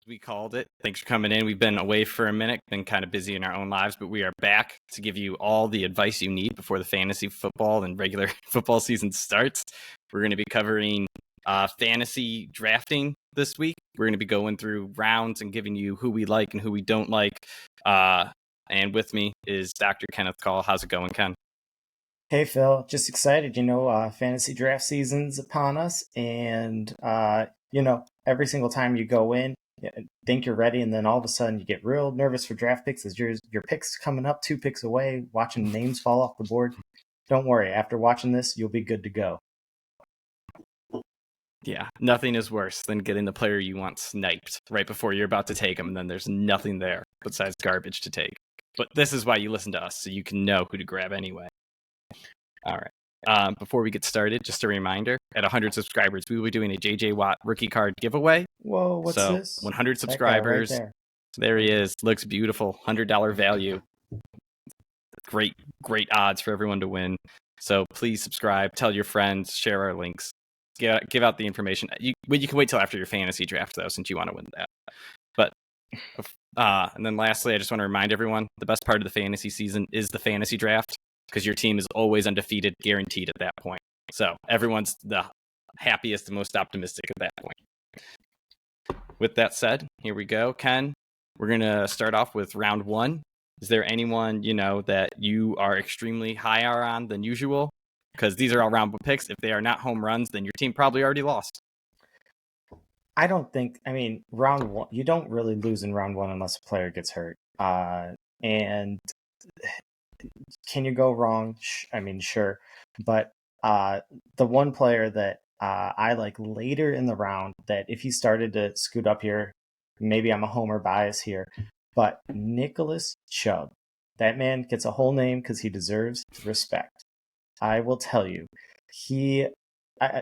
we called it. Thanks for coming in. We've been away for a minute, been kind of busy in our own lives, but we are back to give you all the advice you need before the fantasy football and regular football season starts. We're going to be covering fantasy drafting this week. We're going to be going through rounds and giving you who we like and who we don't like. And with me is Dr. Kenneth Call. How's it going, Ken? Hey, Phil. Just excited. Fantasy draft season's upon us. And, every single time you go in, think you're ready. And then all of a sudden you get real nervous for draft picks as your pick's coming up 2 picks away, watching names fall off the board. Don't worry. After watching this, you'll be good to go. Yeah, nothing is worse than getting the player you want sniped right before you're about to take him, and then there's nothing there besides garbage to take. But this is why you listen to us, so you can know who to grab anyway. All right. Before we get started, just a reminder, at 100 subscribers, we will be doing a J.J. Watt rookie card giveaway. Whoa, what's this? 100 subscribers. Right there he is. Looks beautiful. $100 value. Great odds for everyone to win. So please subscribe, tell your friends, share our links. Give out the information. You can wait till after your fantasy draft, though, since you want to win that. But and then lastly, I just want to remind everyone, the best part of the fantasy season is the fantasy draft, because your team is always undefeated, guaranteed at that point. So everyone's the happiest and most optimistic at that point. With that said, here we go. Ken, we're going to start off with round 1. Is there anyone, that you are extremely higher on than usual? Because these are all round 1 picks. If they are not home runs, then your team probably already lost. I don't think, round 1, you don't really lose in round 1 unless a player gets hurt. And can you go wrong? Sure. But the one player that I like later in the round, that if he started to scoot up here, maybe I'm a homer bias here, but Nicholas Chubb. That man gets a whole name because he deserves respect. I will tell you,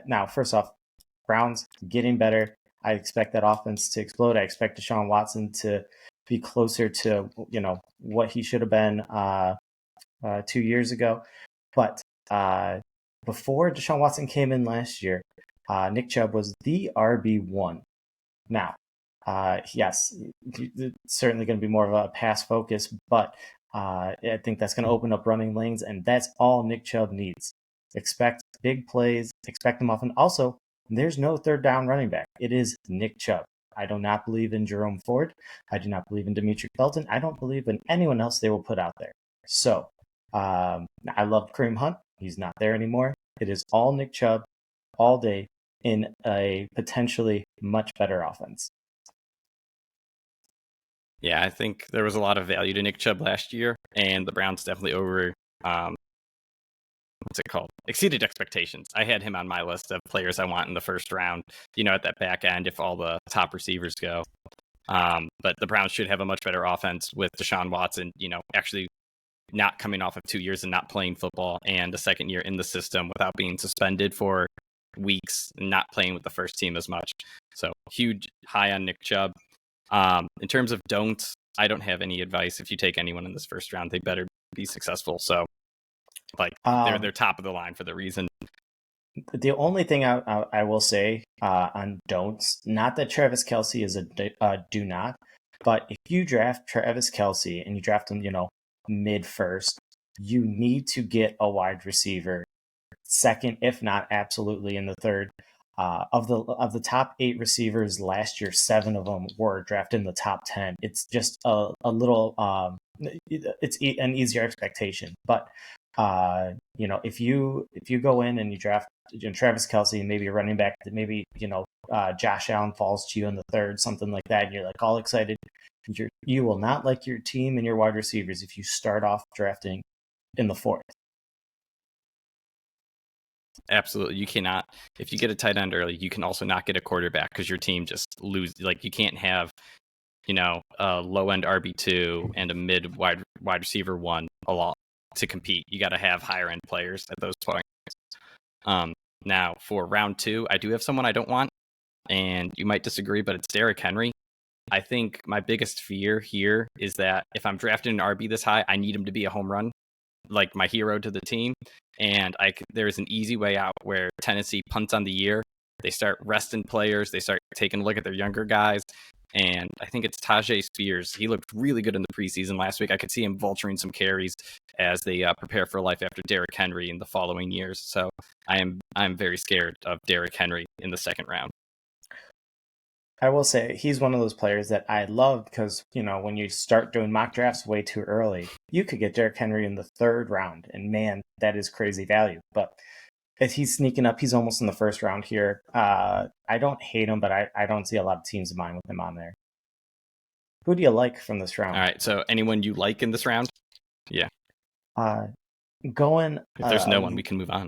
now, first off, Browns getting better. I expect that offense to explode. I expect Deshaun Watson to be closer to, what he should have been 2 years ago. But before Deshaun Watson came in last year, Nick Chubb was the RB1. Now, yes, it's certainly going to be more of a pass focus, but I think that's going to open up running lanes, and that's all Nick Chubb needs. Expect big plays, expect them often. Also, there's no third down running back. It is Nick Chubb. I do not believe in Jerome Ford. I do not believe in Demetri Felton. I don't believe in anyone else they will put out there. So, I love Kareem Hunt. He's not there anymore. It is all Nick Chubb all day in a potentially much better offense. Yeah, I think there was a lot of value to Nick Chubb last year, and the Browns definitely exceeded expectations. I had him on my list of players I want in the first round, at that back end if all the top receivers go. But the Browns should have a much better offense with Deshaun Watson, actually not coming off of 2 years and not playing football, and a second year in the system without being suspended for weeks and not playing with the first team as much. So huge high on Nick Chubb. In terms of don'ts, I don't have any advice. If you take anyone in this first round, they better be successful. So, they're top of the line for the reason. The only thing I will say on don'ts, not that Travis Kelce is a do not, but if you draft Travis Kelce and you draft him, mid first, you need to get a wide receiver second, if not absolutely in the third. Of the top 8 receivers last year, 7 of them were drafted in the top 10. It's just a little, it's an easier expectation. But if you go in and you draft Travis Kelce, maybe a running back, that maybe Josh Allen falls to you in the third, something like that, and you're like all excited. You will not like your team and your wide receivers if you start off drafting in the 4th. Absolutely. You cannot. If you get a tight end early, you can also not get a quarterback because your team just lose. Like, you can't have, a low end RB2 and a mid wide receiver 1 a lot to compete. You got to have higher end players at those points. Now for round 2, I do have someone I don't want, and you might disagree, but it's Derrick Henry. I think my biggest fear here is that if I'm drafting an RB this high, I need him to be a home run, like my hero to the team. And there's an easy way out where Tennessee punts on the year They start resting players. They start taking a look at their younger guys. And I think it's Tajay Spears. He looked really good in the preseason last week. I could see him vulturing some carries as they prepare for life after Derrick Henry in the following years. So I'm very scared of Derrick Henry in the second round. I will say he's one of those players that I love because, when you start doing mock drafts way too early, you could get Derrick Henry in the third round. And man, that is crazy value. But if he's sneaking up, he's almost in the first round here. I don't hate him, but I don't see a lot of teams of mine with him on there. Who do you like from this round? All right. So anyone you like in this round? Yeah. Going. If there's no one, we can move on.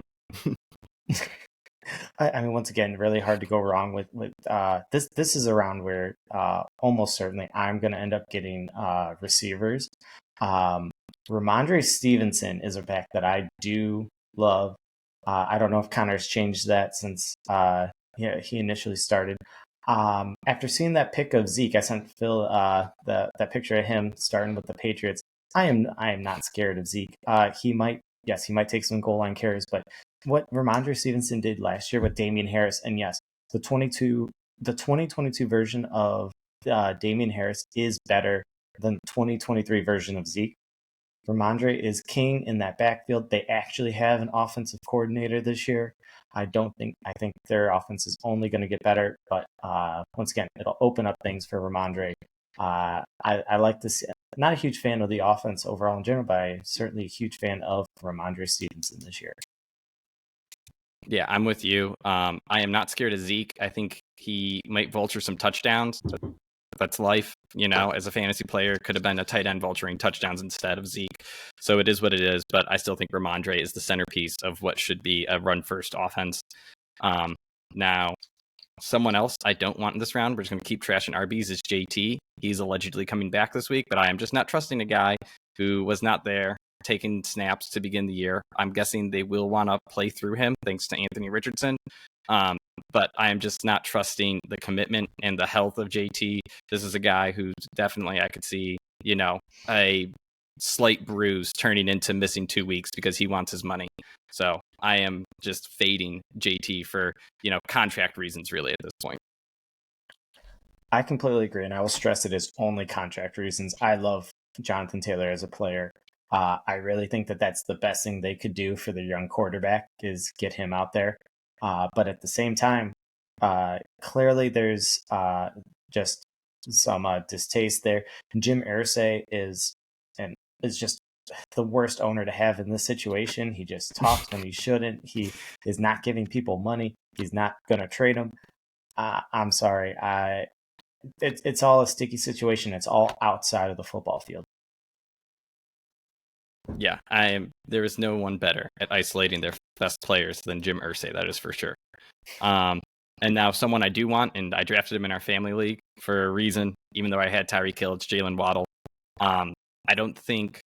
I mean, once again, really hard to go wrong with this. This is a round where almost certainly I'm going to end up getting receivers. Ramondre Stevenson is a back that I do love. I don't know if Connor's changed that since he initially started. After seeing that pick of Zeke, I sent Phil that picture of him starting with the Patriots. I am not scared of Zeke. He might take some goal line carries, but what Ramondre Stevenson did last year with Damian Harris, and yes, the 2022 version of Damian Harris is better than the 2023 version of Zeke. Ramondre is king in that backfield. They actually have an offensive coordinator this year. I think their offense is only going to get better, but once again, it'll open up things for Ramondre. I like this. Not a huge fan of the offense overall in general, but I'm certainly a huge fan of Ramondre Stevenson this year. Yeah, I'm with you. I am not scared of Zeke. I think he might vulture some touchdowns. That's life, as a fantasy player. Could have been a tight end vulturing touchdowns instead of Zeke. So it is what it is, but I still think Ramondre is the centerpiece of what should be a run-first offense. Now, someone else I don't want in this round, we're just going to keep trashing RBs, is JT. He's allegedly coming back this week, but I am just not trusting a guy who was not there taking snaps to begin the year. I'm guessing they will want to play through him thanks to Anthony Richardson. But I am just not trusting the commitment and the health of JT. This is a guy who's definitely, I could see, a slight bruise turning into missing 2 weeks because he wants his money. So I am just fading JT for, contract reasons really at this point. I completely agree. And I will stress it is only contract reasons. I love Jonathan Taylor as a player. I really think that that's the best thing they could do for their young quarterback is get him out there. But at the same time, clearly there's just some distaste there. And Jim Irsay is just the worst owner to have in this situation. He just talks when he shouldn't. He is not giving people money. He's not going to trade them. I'm sorry. It's all a sticky situation. It's all outside of the football field. Yeah, there is no one better at isolating their best players than Jim Irsay, that is for sure. And now someone I do want, and I drafted him in our family league for a reason, even though I had Tyreek Hill, it's Jalen Waddle. I don't think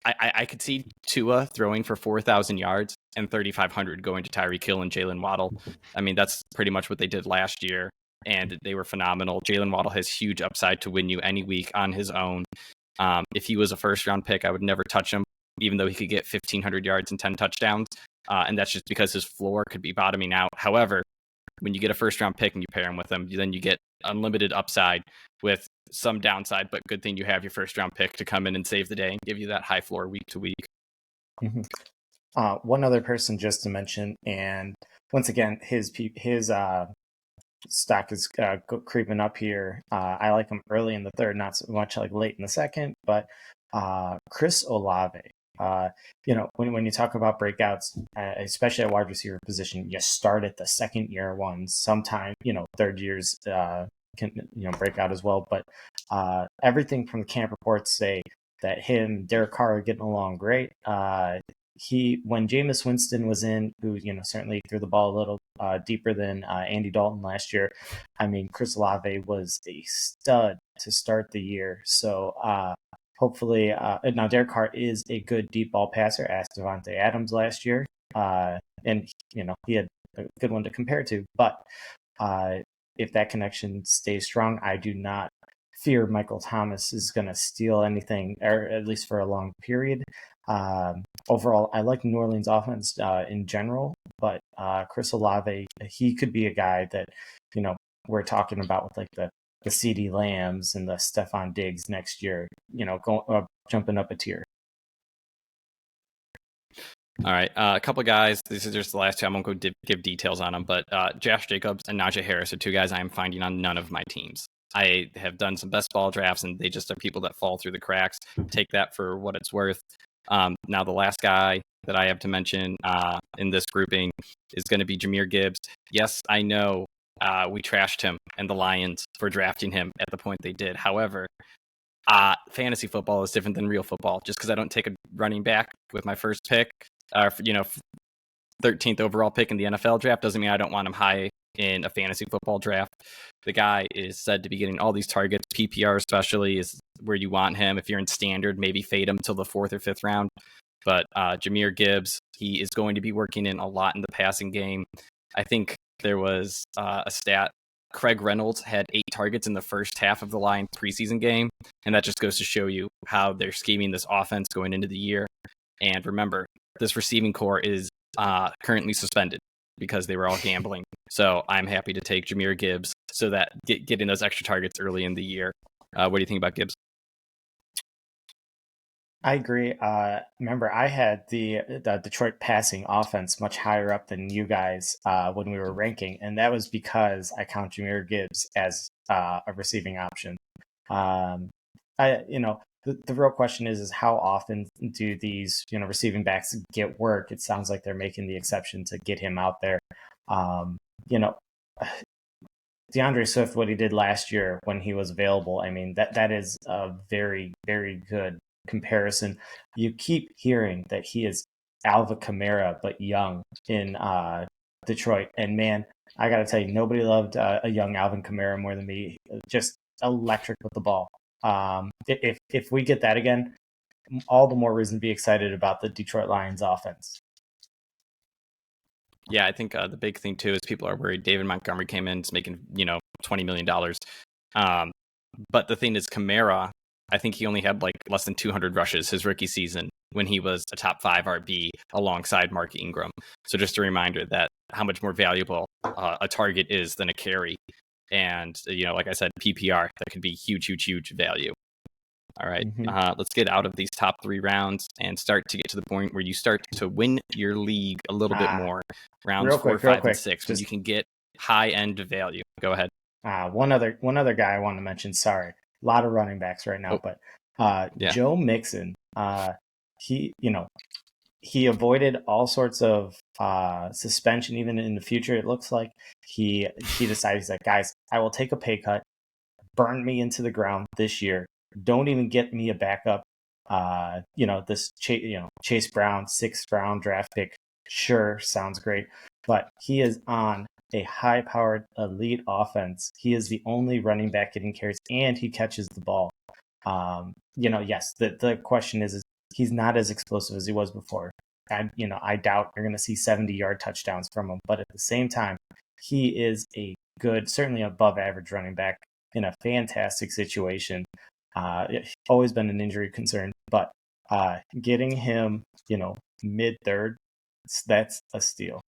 I could see Tua throwing for 4,000 yards and 3,500 going to Tyreek Hill and Jalen Waddle. I mean, that's pretty much what they did last year, and they were phenomenal. Jalen Waddle has huge upside to win you any week on his own. If he was a first-round pick, I would never touch him, even though he could get 1,500 yards and 10 touchdowns. And that's just because his floor could be bottoming out. However, when you get a first-round pick and you pair him with him, then you get unlimited upside with some downside. But good thing you have your first-round pick to come in and save the day and give you that high floor week to week. Mm-hmm. One other person just to mention, and once again, his stock is creeping up here. I like him early in the third, not so much like late in the second, but Chris Olave. When you talk about breakouts, especially at wide receiver position, you start at the second year ones. Sometimes, third years can break out as well. But everything from the camp reports say that Derek Carr are getting along great. When Jameis Winston was in, who certainly threw the ball a little deeper than Andy Dalton last year. I mean, Chris Olave was a stud to start the year. So hopefully, now Derek Carr is a good deep ball passer. Asked Devontae Adams last year, and he had a good one to compare to. But if that connection stays strong, I do not fear Michael Thomas is going to steal anything, or at least for a long period. Overall, I like New Orleans offense in general, but Chris Olave, he could be a guy that, you know, we're talking about with like the CeeDee Lambs and the Stephon Diggs next year, you know, jumping up a tier. All right, a couple guys. This is just the last two. I won't go give details on them, but Josh Jacobs and Najee Harris are two guys I'm finding on none of my teams. I have done some best ball drafts, and they just are people that fall through the cracks. Take that for what it's worth. Now, the last guy that I have to mention in this grouping is going to be Jahmyr Gibbs. Yes, I know we trashed him and the Lions for drafting him at the point they did. However, fantasy football is different than real football. Just because I don't take a running back with my first pick, 13th overall pick in the NFL draft, doesn't mean I don't want him high in a fantasy football draft. The guy is said to be getting all these targets. PPR especially is where you want him. If you're in standard, maybe fade him till the 4th or 5th round. But Jahmyr Gibbs, he is going to be working in a lot in the passing game. I think there was a stat. Craig Reynolds had 8 targets in the first half of the Lions preseason game. And that just goes to show you how they're scheming this offense going into the year. And remember, this receiving core is currently suspended because they were all gambling. So I'm happy to take Jahmyr Gibbs so that getting those extra targets early in the year. What do you think about Gibbs? I agree. Remember, I had the Detroit passing offense much higher up than you guys when we were ranking, and that was because I count Jahmyr Gibbs as a receiving option. The real question is how often do these receiving backs get work? It sounds like they're making the exception to get him out there. You know, DeAndre Swift, what he did last year when he was available, I mean that is a very, very good comparison. You keep hearing that he is Alvin Kamara but young in Detroit, and man, I gotta tell you, nobody loved a young Alvin Kamara more than me. Just electric with the ball. If we get that again, all the more reason to be excited about the Detroit Lions offense. Yeah, I think the big thing too is people are worried. David Montgomery came in, is making $20 million. But the thing is, Kamara, I think he only had like less than 200 rushes his rookie season when he was a top 5 RB alongside Mark Ingram. So just a reminder that how much more valuable a target is than a carry. And like I said, PPR, that could be huge value. All right, let's get out of these top 3 rounds and start to get to the point where you start to win your league a little bit more. Rounds 4, 5, and 6, when you can get high end value. Go ahead. One other guy I want to mention. Sorry, a lot of running backs right now, but Joe Mixon. He avoided all sorts of suspension even in the future. It looks like he decided, he's like, guys, I will take a pay cut, burn me into the ground this year. Don't even get me a backup. This Chase Brown 6th round draft pick, sure, sounds great, but he is on a high-powered elite offense. He is the only running back getting carries, and he catches the ball. Yes, the question is he's not as explosive as he was before. And I doubt you're going to see 70-yard touchdowns from him, but at the same time, he is a good, certainly above average running back in a fantastic situation. Always been an injury concern, but getting him, mid-third, that's a steal.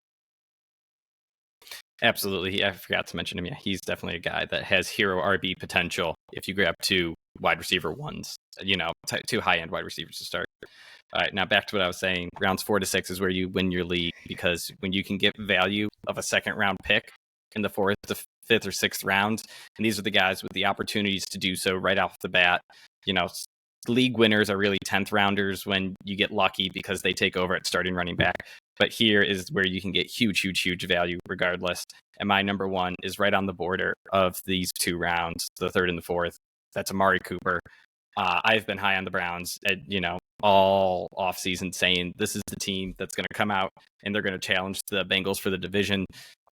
Absolutely. I forgot to mention him. Yeah, he's definitely a guy that has hero RB potential if you grab 2 wide receiver ones, 2 high-end wide receivers to start. All right, now back to what I was saying. Rounds 4 to 6 is where you win your league, because when you can get value of a 2nd round pick in the 4th to 5th or 6th rounds, and these are the guys with the opportunities to do so right off the bat. League winners are really 10th rounders when you get lucky because they take over at starting running back. But here is where you can get huge value regardless. And my number 1 is right on the border of these 2 rounds, the 3rd and the 4th. That's Amari Cooper. I've been high on the Browns, all offseason, saying this is the team that's going to come out and they're going to challenge the Bengals for the division.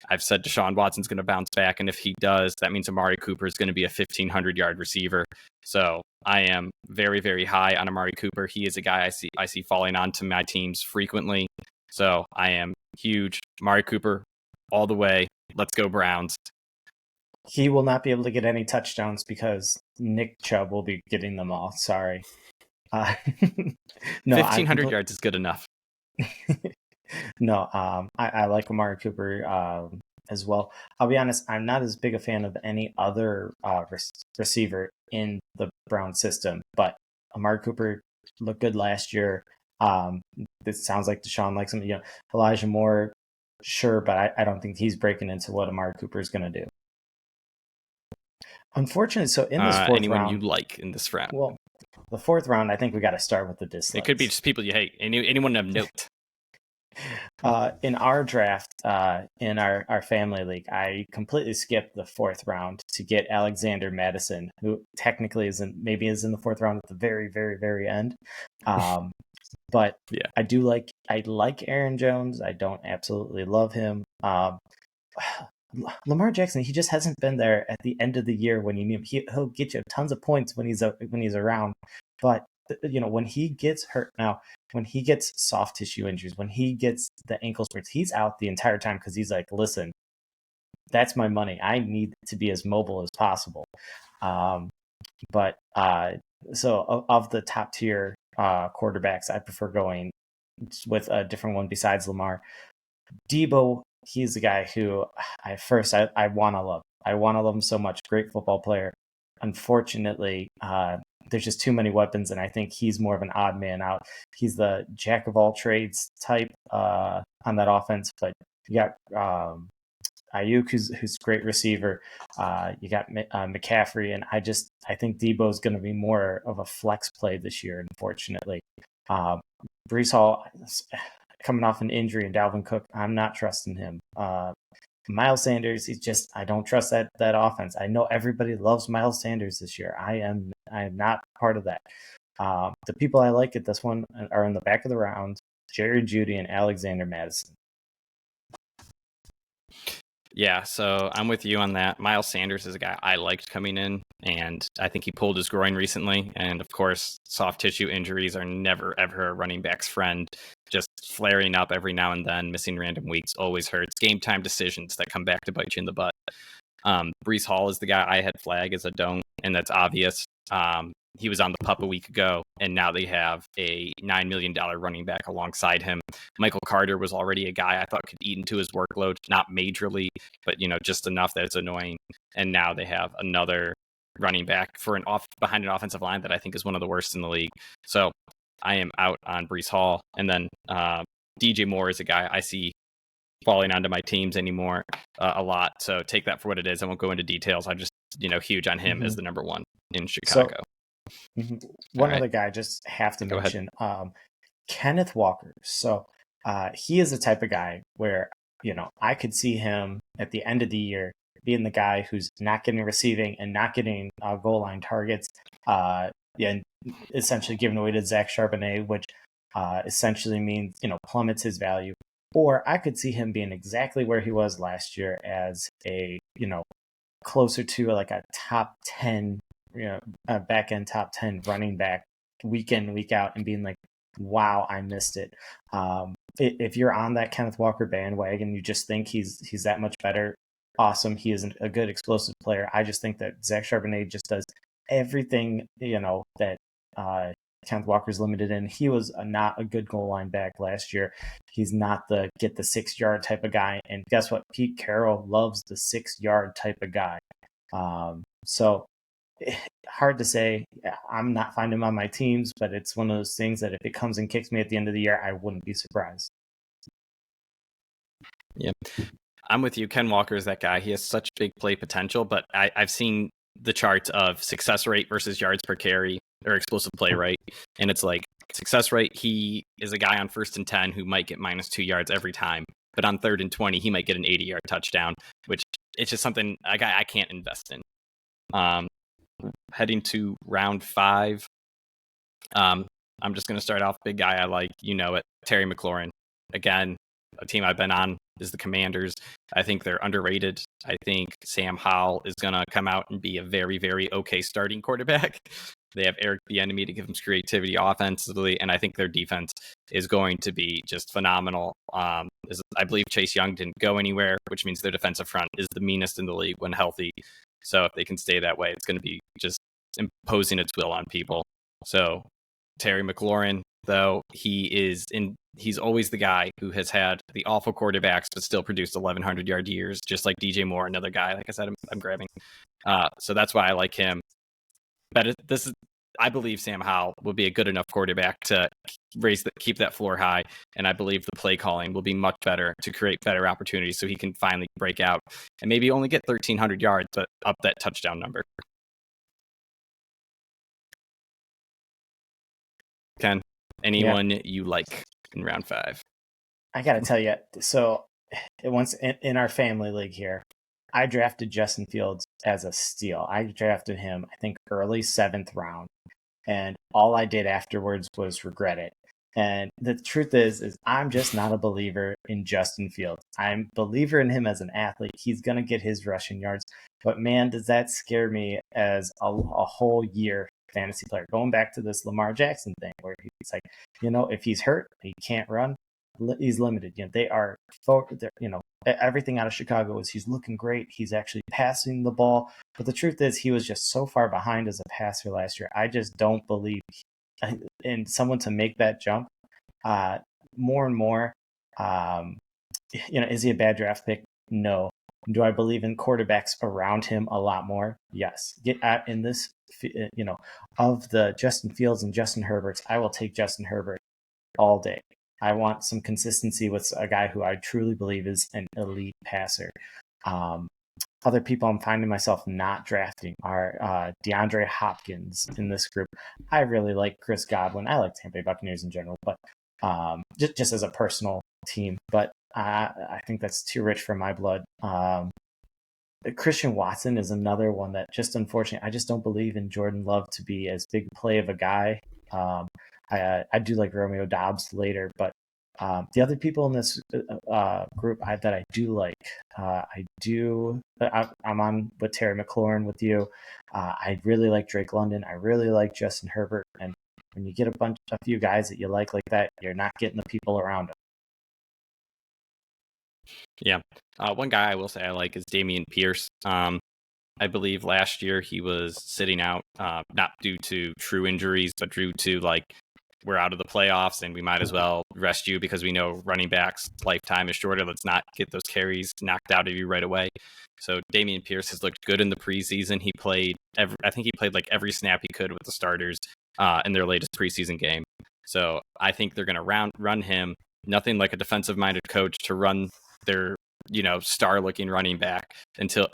I've said Deshaun Watson's going to bounce back, and if he does, that means Amari Cooper is going to be a 1,500-yard receiver. So I am very, very high on Amari Cooper. He is a guy I see falling onto my teams frequently. So I am huge. Amari Cooper all the way. Let's go Browns. He will not be able to get any touchdowns because Nick Chubb will be getting them all. Sorry. No, 1,500 yards is good enough. No, I like Amari Cooper as well. I'll be honest, I'm not as big a fan of any other receiver in the Brown system, but Amari Cooper looked good last year. This sounds like Deshaun likes him. Elijah Moore, sure, but I don't think he's breaking into what Amari Cooper is going to do. Unfortunately, so in this fourth anyone round, you like in this round? well, the fourth round, I think we got to start with the dislikes. It could be just people you hate. Anyone of note. In our draft, in our family league, I completely skipped the fourth round to get Alexander Madison, who technically is in the fourth round at the very, very, very end. But yeah, I like Aaron Jones. I don't absolutely love him. Lamar Jackson, he just hasn't been there at the end of the year when you need him. He'll get you tons of points when he's around, but when he gets hurt now, when he gets soft tissue injuries, when he gets the ankle sprains, he's out the entire time because he's like, listen, that's my money. I need to be as mobile as possible. But so of the top tier quarterbacks, I prefer going with a different one besides Lamar. Debo, he's the guy who I want to love. I want to love him so much. Great football player. Unfortunately, there's just too many weapons, and I think he's more of an odd man out. He's the jack of all trades type on that offense, but you got Ayuk, who's a great receiver. You got McCaffrey, and I think Debo's going to be more of a flex play this year, unfortunately. Breece Hall coming off an injury, and Dalvin Cook, I'm not trusting him. Miles Sanders, I don't trust that offense. I know everybody loves Miles Sanders this year. I am not part of that. The people I like at this one are in the back of the round: Jerry Jeudy and Alexander Madison. Yeah, so I'm with you on that. Miles Sanders is a guy I liked coming in, and I think he pulled his groin recently. And of course, soft tissue injuries are never, ever a running back's friend. Just flaring up every now and then, missing random weeks always hurts. Game time decisions that come back to bite you in the butt. Breece Hall is the guy I had flag as a don't, and that's obvious. He was on the pup a week ago, and now they have a $9 million running back alongside him. Michael Carter was already a guy I thought could eat into his workload, not majorly, but just enough that it's annoying. And now they have another running back behind an offensive line that I think is one of the worst in the league. So I am out on Breece Hall. And then DJ Moore is a guy I see falling onto my teams anymore a lot. So take that for what it is. I won't go into details. I'm just huge on him as the number one in Chicago. One other guy I just have to mention, Kenneth Walker. So he is the type of guy where, I could see him at the end of the year being the guy who's not getting receiving and not getting goal line targets, and essentially giving away to Zach Charbonnet, which essentially means, plummets his value. Or I could see him being exactly where he was last year as a, closer to like a top 10, back end top 10 running back week in, week out, and being like, wow, I missed it. If you're on that Kenneth Walker bandwagon, you just think he's that much better. Awesome. He is a good explosive player. I just think that Zach Charbonnet just does everything, that Kenneth Walker's limited in. He was not a good goal line back last year. He's not the get the 6 yard type of guy. And guess what? Pete Carroll loves the 6 yard type of guy. So hard to say. I'm not finding him on my teams, but it's one of those things that if it comes and kicks me at the end of the year, I wouldn't be surprised. Yeah, I'm with you. Ken Walker is that guy. He has such big play potential, but I've seen the charts of success rate versus yards per carry or explosive play rate. And it's like success rate, he is a guy on 1st and 10 who might get -2 yards every time. But on 3rd and 20, he might get an 80-yard touchdown, which it's just something I can't invest in. Heading to round 5, I'm just going to start off big guy I like, Terry McLaurin. Again, a team I've been on is the Commanders. I think they're underrated. I think Sam Howell is going to come out and be a very, very okay starting quarterback. They have Eric Bieniemy to give them creativity offensively, and I think their defense is going to be just phenomenal. I believe Chase Young didn't go anywhere, which means their defensive front is the meanest in the league when healthy. So if they can stay that way, it's going to be just imposing its will on people. So Terry McLaurin, though, he's always the guy who has had the awful quarterbacks but still produced 1,100-yard years, just like DJ Moore, another guy. Like I said, I'm grabbing. So that's why I like him. But I believe Sam Howell will be a good enough quarterback to keep that floor high, and I believe the play calling will be much better to create better opportunities so he can finally break out and maybe only get 1,300 yards, but up that touchdown number. Ken, anyone you like in round 5? I got to tell you, so once in our family league here, I drafted Justin Fields as a steal. I drafted him, I think, early 7th round. And all I did afterwards was regret it. And the truth is I'm just not a believer in Justin Fields. I'm a believer in him as an athlete. He's going to get his rushing yards. But man, does that scare me as a whole year fantasy player. Going back to this Lamar Jackson thing where he's like, if he's hurt, he can't run, he's limited. They are, everything out of Chicago is he's looking great. He's actually passing the ball. But the truth is he was just so far behind as a passer last year. I just don't believe in someone to make that jump more and more. Is he a bad draft pick? No. Do I believe in quarterbacks around him a lot more? Yes. Get at in this, of the Justin Fields and Justin Herberts, I will take Justin Herbert all day. I want some consistency with a guy who I truly believe is an elite passer. Other people I'm finding myself not drafting are DeAndre Hopkins in this group. I really like Chris Godwin. I like Tampa Bay Buccaneers in general, but just as a personal team. But I think that's too rich for my blood. Christian Watson is another one that just unfortunately, I just don't believe in Jordan Love to be as big play of a guy. I do like Romeo Doubs later, but the other people in this group that I do like, I'm on with Terry McLaurin with you. I really like Drake London. I really like Justin Herbert. And when you get a few guys that you like that, you're not getting the people around them. Yeah. One guy I will say I like is Dameon Pierce. I believe last year he was sitting out, not due to true injuries, but due to we're out of the playoffs and we might as well rest you because we know running backs' lifetime is shorter. Let's not get those carries knocked out of you right away. So Dameon Pierce has looked good in the preseason. He played I think he played every snap he could with the starters in their latest preseason game. So I think they're going to run him. Nothing like a defensive-minded coach to run their star-looking running back until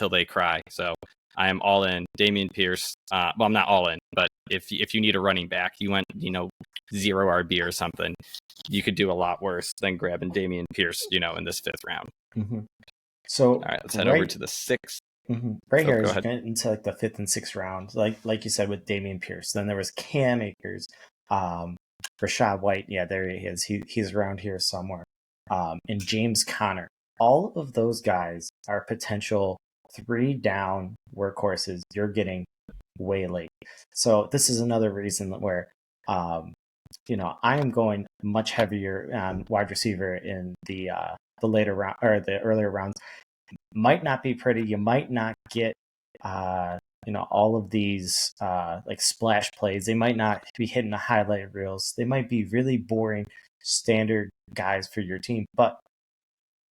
they cry. So I am all in Dameon Pierce. Well, I'm not all in, but if you need a running back, you went 0 RB or something, you could do a lot worse than grabbing Dameon Pierce, in this 5th round. Mm-hmm. So all right, let's head over to the 6th. Mm-hmm. Right here is into the 5th and 6th round, like you said with Dameon Pierce. Then there was Cam Akers, Rachaad White. Yeah, there he is. He's around here somewhere. And James Conner. All of those guys are potential 3-down workhorses you're getting way late. So this is another reason where, I am going much heavier on wide receiver in the later round or the earlier rounds. Might not be pretty. You might not get, all of these splash plays. They might not be hitting the highlight reels. They might be really boring standard guys for your team, but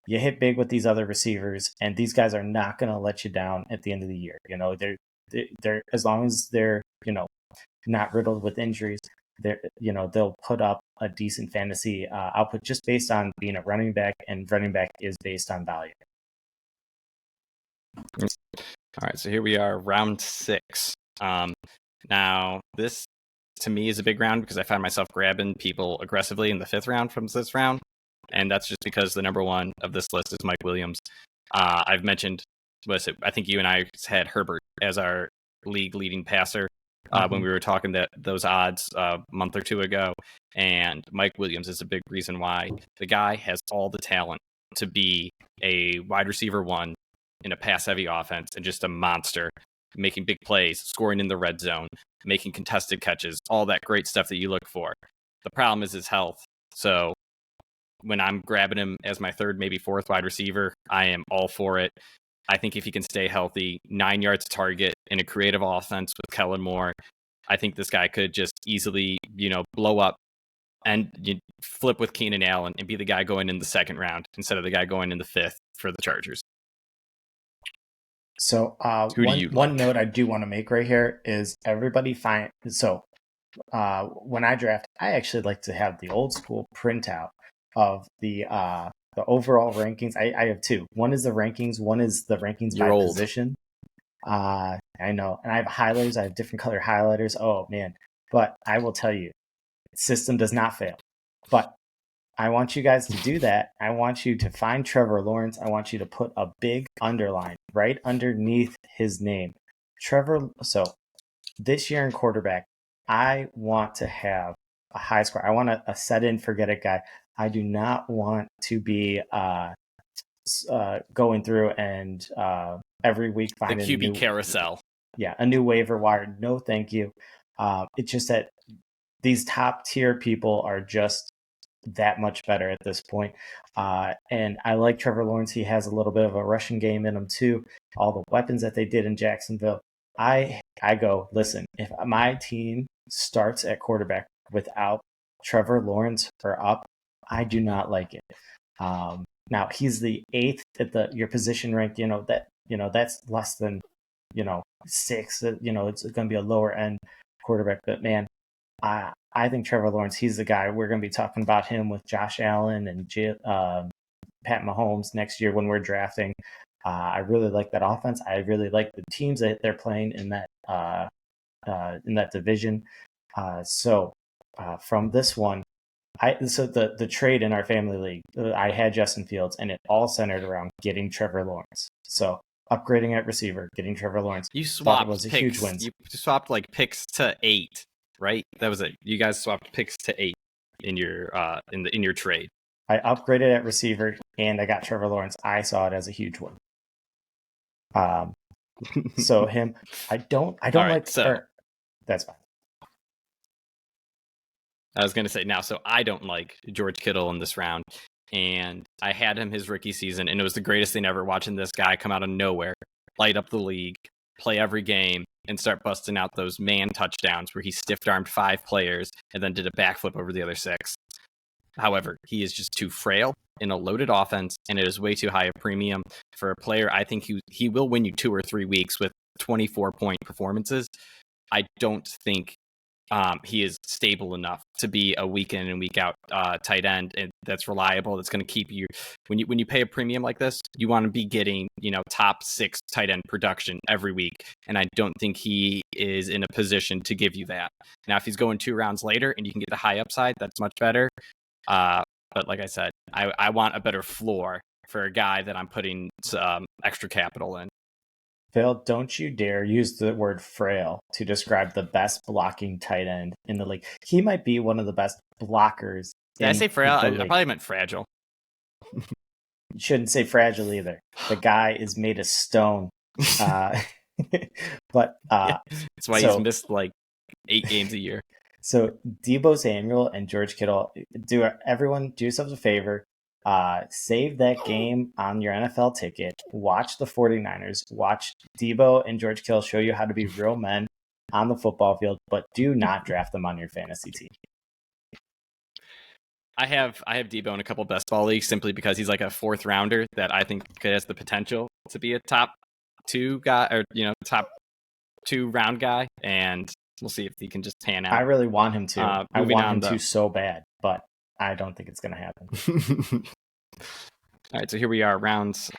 you hit big with these other receivers, and these guys are not going to let you down at the end of the year. They're as long as they're not riddled with injuries, they'll put up a decent fantasy output just based on being a running back, and running back is based on value. All right, so here we are, round 6. Now this to me is a big round because I find myself grabbing people aggressively in the 5th round from this round. And that's just because the number 1 of this list is Mike Williams. I've mentioned, I think you and I had Herbert as our league leading passer when we were talking those odds a month or 2 ago. And Mike Williams is a big reason why. The guy has all the talent to be a wide receiver 1 in a pass-heavy offense and just a monster, making big plays, scoring in the red zone, making contested catches, all that great stuff that you look for. The problem is his health. So when I'm grabbing him as my 3rd, maybe 4th wide receiver, I am all for it. I think if he can stay healthy, 9 yards to target in a creative offense with Kellen Moore, I think this guy could just easily, blow up and you flip with Keenan Allen and be the guy going in the second round instead of the guy going in the fifth for the Chargers. So one note I do want to make right here is everybody find when I draft, I actually like to have the old school printout of the overall rankings. I have two. One is the rankings. One is the rankings by position. I know, and I have highlighters. I have different color highlighters. Oh man! But I will tell you, system does not fail. But I want you guys to do that. I want you to find Trevor Lawrence. I want you to put a big underline right underneath his name. Trevor. So this year in quarterback, I want to have a high score. I want a set in, forget it guy. I do not want to be going through and every week finding the QB carousel. Yeah, a new waiver wire. No, thank you. It's just that these top tier people are just that much better at this point. And I like Trevor Lawrence. He has a little bit of a rushing game in him too. All the weapons that they did in Jacksonville. I go, listen, if my team starts at quarterback without Trevor Lawrence or up, I do not like it. Now he's the 8th at your position rank, that's less than, 6, it's going to be a lower end quarterback, but man, I think Trevor Lawrence, he's the guy. We're going to be talking about him with Josh Allen and Pat Mahomes next year when we're drafting. I really like that offense. I really like the teams that they're playing in that division. So from this one, the trade in our family league, I had Justin Fields, and it all centered around getting Trevor Lawrence. So upgrading at receiver, getting Trevor Lawrence. You swapped was a picks. Huge win. You swapped like picks to 8, right? That was it. You guys swapped picks to 8 in your in your trade. I upgraded at receiver, and I got Trevor Lawrence. I saw it as a huge one. So him, I don't like. So that's fine. I was going to say now, so I don't like George Kittle in this round, and I had him his rookie season, and it was the greatest thing ever watching this guy come out of nowhere, light up the league, play every game, and start busting out those man touchdowns where he stiff-armed 5 players and then did a backflip over the other 6. However, he is just too frail in a loaded offense, and it is way too high a premium for a player. I think he will win you 2 or 3 weeks with 24-point performances. I don't think he is stable enough to be a week in and week out tight end, and that's reliable. That's going to keep you when you pay a premium like this. You want to be getting top 6 tight end production every week, and I don't think he is in a position to give you that. Now, if he's going 2 rounds later and you can get the high upside, that's much better. But like I said, I want a better floor for a guy that I'm putting some extra capital in. Phil, don't you dare use the word frail to describe the best blocking tight end in the league. He might be one of the best blockers. Did I say frail? I probably meant fragile. You shouldn't say fragile either. The guy is made of stone. But that's why he's missed like 8 games a year. So Deebo Samuel and George Kittle, everyone do yourselves a favor. Save that game on your NFL ticket. Watch the 49ers. Watch Deebo and George Kittle show you how to be real men on the football field, but do not draft them on your fantasy team. I have Deebo in a couple best ball leagues simply because he's like a 4th rounder that I think has the potential to be a top 2 guy or top 2 round guy, and we'll see if he can just pan out. I really want him to. I want him to so bad, but I don't think it's going to happen. All right, so here we are, round 7.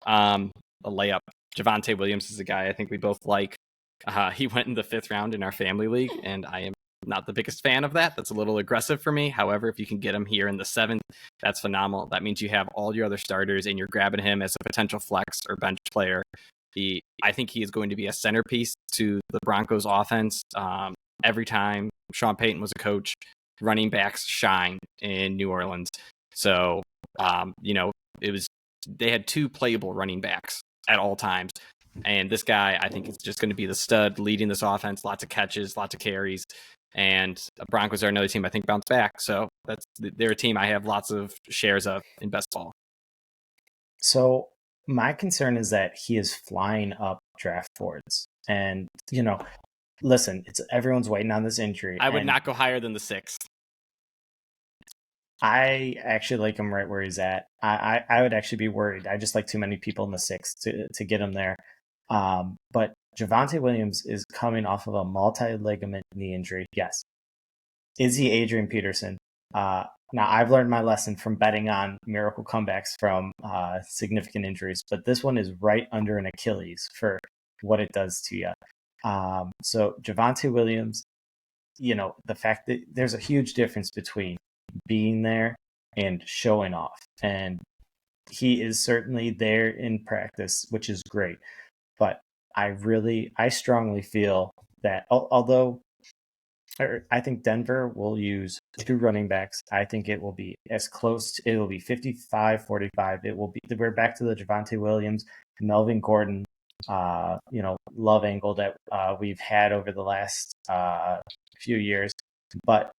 A layup. Javonte Williams is a guy I think we both like. He went in the 5th round in our family league, and I am not the biggest fan of that. That's a little aggressive for me. However, if you can get him here in the 7th, that's phenomenal. That means you have all your other starters, and you're grabbing him as a potential flex or bench player. I think he is going to be a centerpiece to the Broncos offense. Every time Sean Payton was a coach, running backs shine in New Orleans. So, they had 2 playable running backs at all times. And this guy, I think, is just going to be the stud leading this offense. Lots of catches, lots of carries. And Broncos are another team I think bounce back. So they're a team I have lots of shares of in best ball. So my concern is that he is flying up draft boards. And, listen, it's everyone's waiting on this injury. I would not go higher than the 6th. I actually like him right where he's at. I would actually be worried. I just like too many people in the 6th to get him there. But Javonte Williams is coming off of a multi-ligament knee injury. Yes. Is he Adrian Peterson? Now, I've learned my lesson from betting on miracle comebacks from significant injuries, but this one is right under an Achilles for what it does to you. So Javonte Williams, the fact that there's a huge difference between being there and showing off. And he is certainly there in practice, which is great. But I strongly feel that although I think Denver will use 2 running backs, I think it will be as close it will be 55-45. It will be, we're back to the Javonte Williams, Melvin Gordon, love angle that we've had over the last few years. But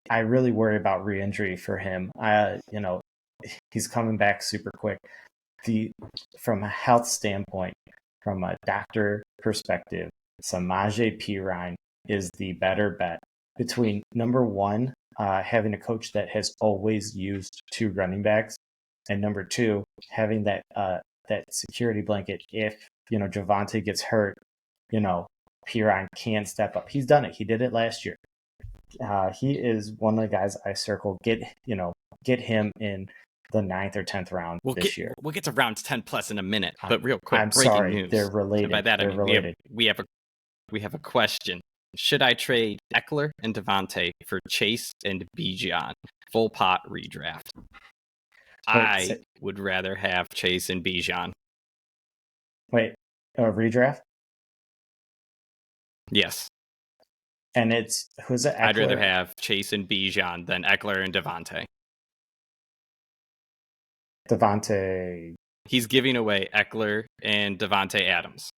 I really worry about re-injury for him. He's coming back super quick. From a health standpoint, from a doctor perspective, Samaje Perine is the better bet between number one, having a coach that has always used 2 running backs, and number 2, having that security blanket. If Javonte gets hurt, Perine can step up. He's done it. He did it last year. He is one of the guys I circle. Get him in the 9th or 10th round this year. We'll get to round 10 plus in a minute, but real quick, I'm breaking sorry, news. they're related. And by that, they're related. We have a question. Should I trade Eckler and Devontae for Chase and Bijan? Full pot redraft. I would rather have Chase and Bijan. Wait, redraft? Yes. And who's it? I'd rather have Chase and Bijan than Eckler and Devontae. Devontae. He's giving away Eckler and Devontae Adams.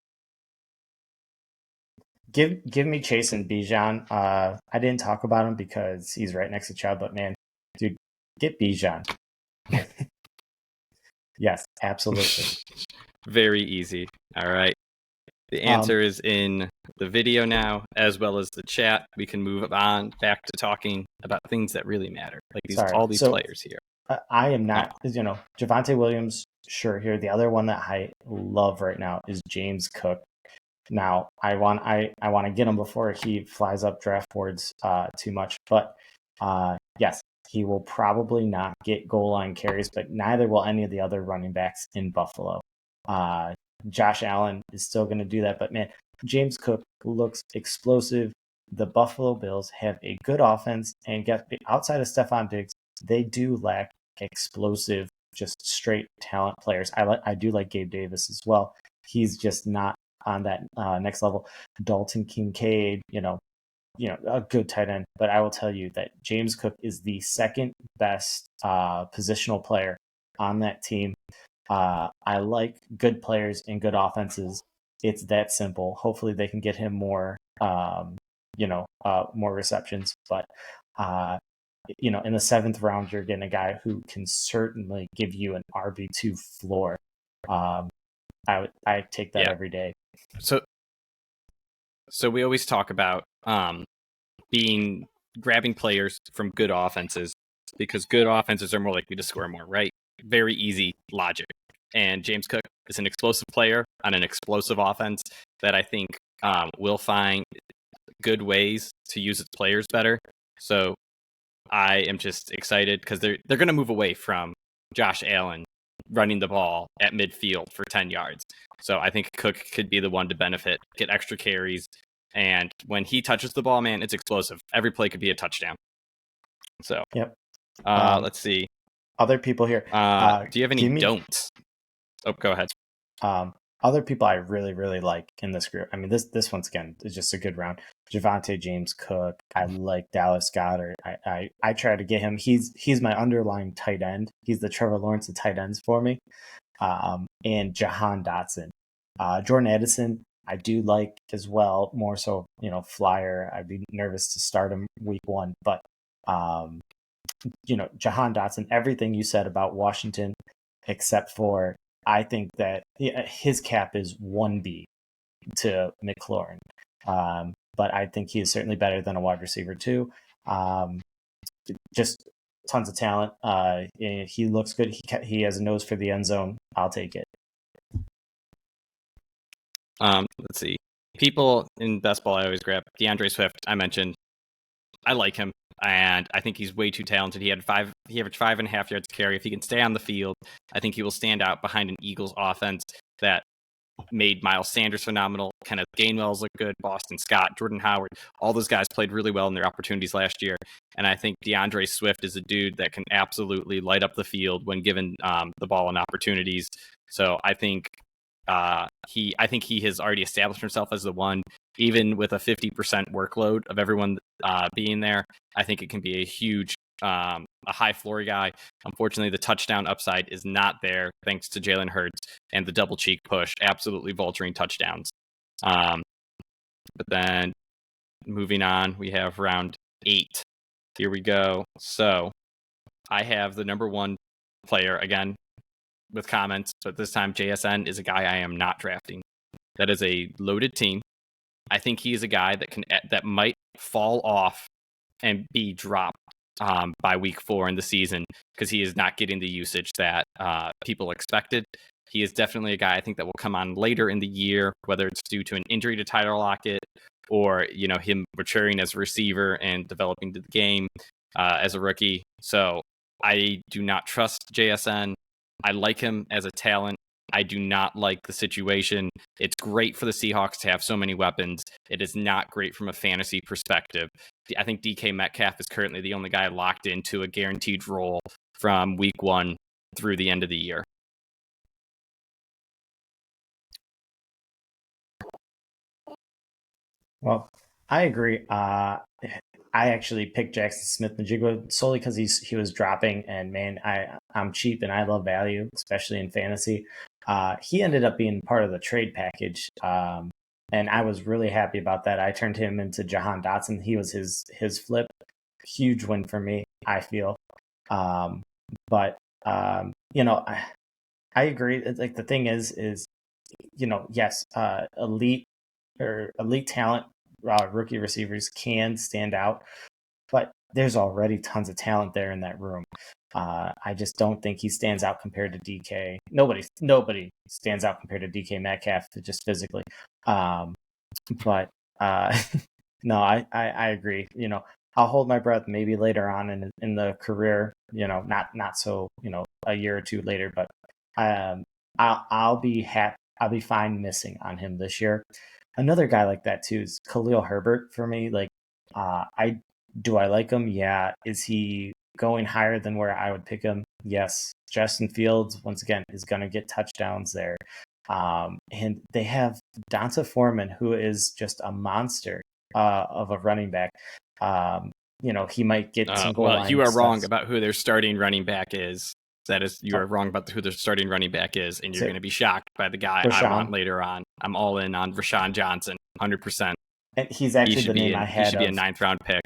Give me Chase and Bijan. I didn't talk about him because he's right next to Chubb, but man, dude, get Bijan. Yes, absolutely. Very easy. All right. The answer is in the video now, as well as the chat. We can move on back to talking about things that really matter, like all these players here. I am not, Javonte Williams, sure, here. The other one that I love right now is James Cook. Now, I want to get him before he flies up draft boards too much. But yes, he will probably not get goal line carries, but neither will any of the other running backs in Buffalo. Josh Allen is still going to do that. But, man, James Cook looks explosive. The Buffalo Bills have a good offense. And outside of Stephon Diggs, they do lack explosive, just straight talent players. I do like Gabe Davis as well. He's just not on that next level. Dalton Kincaid, a good tight end. But I will tell you that James Cook is the second best positional player on that team. I like good players and good offenses. It's that simple. Hopefully they can get him more, more receptions. But, in the 7th round, you're getting a guy who can certainly give you an RB2 floor. I take that every day. So we always talk about grabbing players from good offenses because good offenses are more likely to score more, right? Very easy logic. And James Cook is an explosive player on an explosive offense that I think will find good ways to use its players better. So I am just excited because they're going to move away from Josh Allen running the ball at midfield for 10 yards. So I think Cook could be the one to benefit, get extra carries. And when he touches the ball, man, it's explosive. Every play could be a touchdown. So, yep. Let's see. Other people here. Do you have any don'ts? Oh, go ahead. Other people I really, really like in this group. I mean, this once again is just a good round. Javonte, James Cook. I like Dallas Goedert. I try to get him. He's my underlying tight end. He's the Trevor Lawrence of tight ends for me. And Jahan Dotson. Jordan Addison, I do like as well. More so, flyer. I'd be nervous to start him week 1. But, Jahan Dotson, everything you said about Washington, except for I think that his cap is 1B. to McLaurin. But I think he is certainly better than a wide receiver too. Just tons of talent. He looks good. He has a nose for the end zone. I'll take it. Let's see. People in best ball I always grab. DeAndre Swift, I mentioned. I like him, and I think he's way too talented. He averaged 5.5 yards a carry. If he can stay on the field, I think he will stand out behind an Eagles offense that made Miles Sanders phenomenal. Kenneth Gainwell's look good. Boston Scott, Jordan Howard, all those guys played really well in their opportunities last year. And I think DeAndre Swift is a dude that can absolutely light up the field when given the ball and opportunities. So I think he has already established himself as the one, even with a 50% workload of everyone being there. I think it can be a huge, a high floor guy. Unfortunately, the touchdown upside is not there thanks to Jalen Hurts and the double cheek push, absolutely vulturing touchdowns. But then moving on, we have round 8. Here we go. So I have the number 1 player again with comments, but this time JSN is a guy I am not drafting. That is a loaded team. I think he is a guy that might fall off and be dropped by week 4 in the season because he is not getting the usage that people expected. He is definitely a guy I think that will come on later in the year, whether it's due to an injury to Tyler Lockett or him maturing as a receiver and developing to the game as a rookie. So I do not trust JSN. I like him as a talent. I do not like the situation. It's great for the Seahawks to have so many weapons. It is not great from a fantasy perspective. I think DK Metcalf is currently the only guy locked into a guaranteed role from week 1 through the end of the year. Well, I agree. I actually picked Jackson Smith-Njigba solely because he was dropping, and man, I'm cheap and I love value, especially in fantasy. He ended up being part of the trade package, and I was really happy about that. I turned him into Jahan Dotson. He was his flip. Huge win for me, I feel. But I agree. Like the thing is yes, elite talent. Rookie receivers can stand out, but there's already tons of talent there in that room. I just don't think he stands out compared to DK. Nobody stands out compared to DK Metcalf just physically. But no, I agree. I'll hold my breath maybe later on in the career. Not so a year or two later, but I'll be happy. I'll be fine missing on him this year. Another guy like that too is Khalil Herbert for me. Like, I like him? Yeah. Is he going higher than where I would pick him? Yes. Justin Fields, once again, is going to get touchdowns there. And they have Donta Foreman, who is just a monster of a running back. He might get some goal line. You are wrong about who their starting running back is. You are wrong about who their starting running back is, and you're going to be shocked by the guy I want later on. I'm all in on Rashawn Johnson, 100%. And he's actually the name I had. He should be a 9th round pick.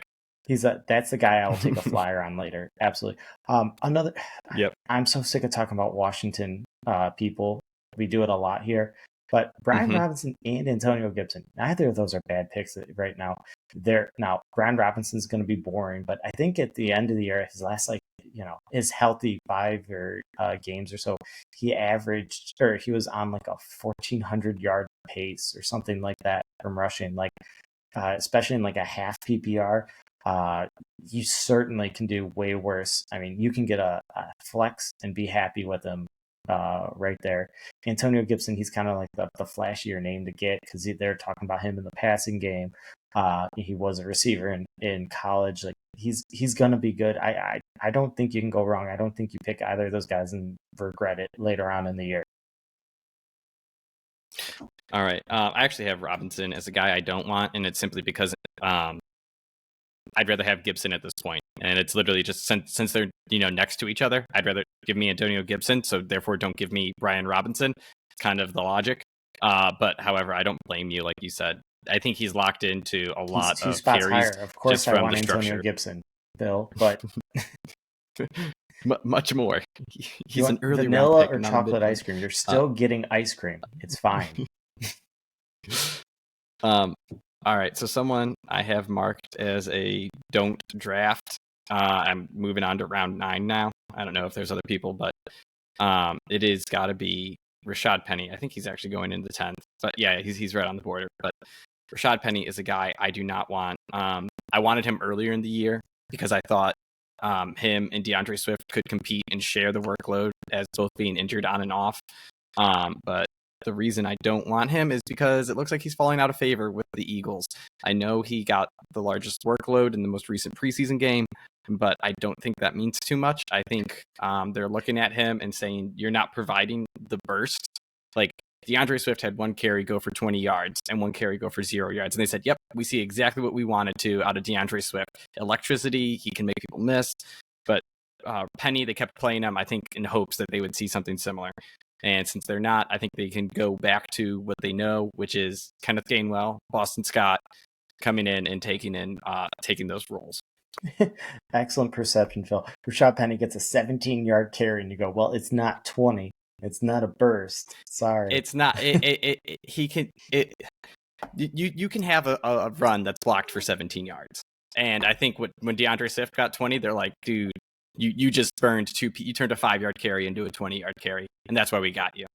That's the guy I will take a flyer on later. Absolutely. Yep. I'm so sick of talking about Washington people. We do it a lot here. But Brian Robinson and Antonio Gibson, neither of those are bad picks right now. Now Brian Robinson's going to be boring, but I think at the end of the year, his last his healthy 5 games or so, he was on like a 1,400 yard pace or something like that from rushing. Like especially in like a half PPR, you certainly can do way worse. I mean, you can get a flex and be happy with him. Right there. Antonio Gibson, he's kind of like the flashier name to get because they're talking about him in the passing game. He was a receiver in college. Like he's gonna be good. I don't think you can go wrong. I don't think you pick either of those guys and regret it later on in the year. All right. I actually have Robinson as a guy I don't want, and it's simply because I'd rather have Gibson at this point. And it's literally just since they're next to each other, I'd rather give me Antonio Gibson, so therefore don't give me Brian Robinson. It's kind of the logic. But however, I don't blame you, like you said. I think he's locked into a lot of carries. Higher. Of course, I want Antonio Gibson, Bill, but much more. He's an early vanilla round pick, or chocolate ice cream. You're still getting ice cream. It's fine. All right. So someone I have marked as a don't draft. I'm moving on to round 9 now. I don't know if there's other people, but it is got to be Rashad Penny. I think he's actually going in the 10th. But yeah, he's right on the border. But Rashad Penny is a guy I do not want. I wanted him earlier in the year because I thought him and DeAndre Swift could compete and share the workload as both being injured on and off. But the reason I don't want him is because it looks like he's falling out of favor with the Eagles. I know he got the largest workload in the most recent preseason game, but I don't think that means too much. I think they're looking at him and saying, you're not providing the burst. Like DeAndre Swift had 1 carry go for 20 yards and 1 carry go for 0 yards. And they said, yep, we see exactly what we wanted to out of DeAndre Swift. Electricity, he can make people miss. But Penny, they kept playing him, I think, in hopes that they would see something similar. And since they're not, I think they can go back to what they know, which is Kenneth Gainwell, Boston Scott coming in and taking those roles. Excellent perception, Phil. Rashad Penny gets a 17-yard carry, and you go, well, it's not 20. It's not a burst. Sorry. It's not. He can. You can have a run that's blocked for 17 yards. And I think when DeAndre Swift got 20, they're like, dude, you just burned you turned a 5-yard carry into a 20-yard carry, and that's why we got you.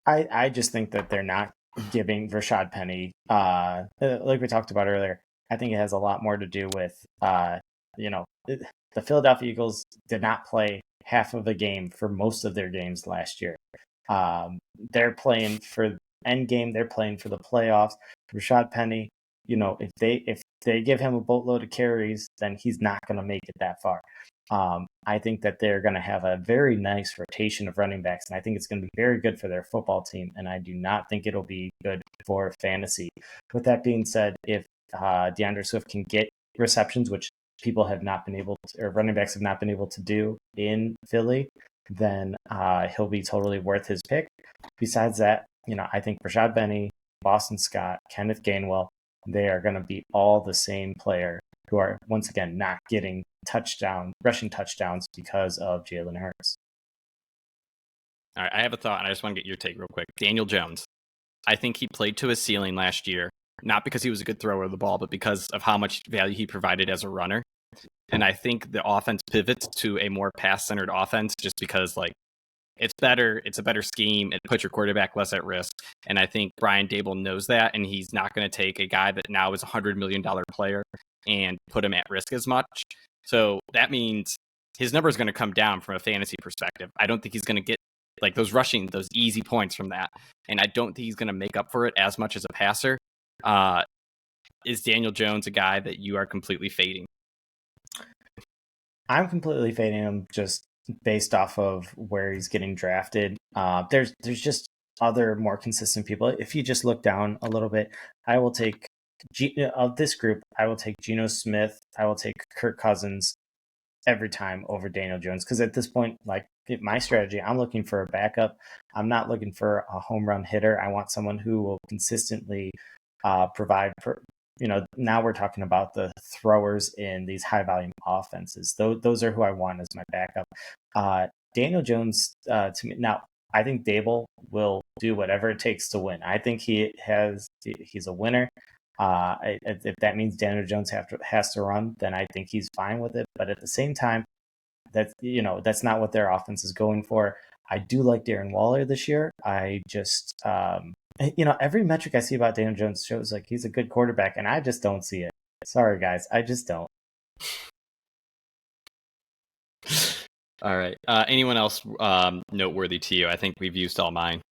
I just think that they're not giving Rashad Penny, like we talked about earlier. I think it has a lot more to do with, the Philadelphia Eagles did not play half of a game for most of their games last year. They're playing for end game. They're playing for the playoffs. Rashad Penny, if they give him a boatload of carries, then he's not going to make it that far. I think that they're going to have a very nice rotation of running backs, and I think it's going to be very good for their football team, and I do not think it'll be good for fantasy. With that being said, if DeAndre Swift can get receptions, which people have not been able to, or running backs have not been able to do in Philly, then he'll be totally worth his pick. Besides that, I think Rashad Penny, Boston Scott, Kenneth Gainwell, they are going to be all the same player who are, once again, not getting rushing touchdowns because of Jalen Hurts. All right, I have a thought, and I just want to get your take real quick. Daniel Jones. I think he played to his ceiling last year, not because he was a good thrower of the ball, but because of how much value he provided as a runner. And I think the offense pivots to a more pass-centered offense just because, it's better. It's a better scheme. It puts your quarterback less at risk. And I think Brian Daboll knows that, and he's not going to take a guy that now is a $100 million player and put him at risk as much. So that means his number is going to come down from a fantasy perspective. I don't think he's going to get those easy points from that. And I don't think he's going to make up for it as much as a passer. Is Daniel Jones a guy that you are completely fading? I'm completely fading him just based off of where he's getting drafted. There's just other more consistent people. If you just look down a little bit, I will take of this group, I will take Geno Smith. I will take Kirk Cousins every time over Daniel Jones. Because at this point, my strategy, I'm looking for a backup. I'm not looking for a home run hitter. I want someone who will consistently provide for, now we're talking about the throwers in these high volume offenses. Those are who I want as my backup. Daniel Jones, to me, now I think Daboll will do whatever it takes to win. I think he's a winner. If that means Daniel Jones has to run, then I think he's fine with it. But at the same time, that's not what their offense is going for. I do like Darren Waller this year. I just, every metric I see about Daniel Jones shows he's a good quarterback, and I just don't see it. Sorry, guys, I just don't. All right. Anyone else noteworthy to you? I think we've used all mine.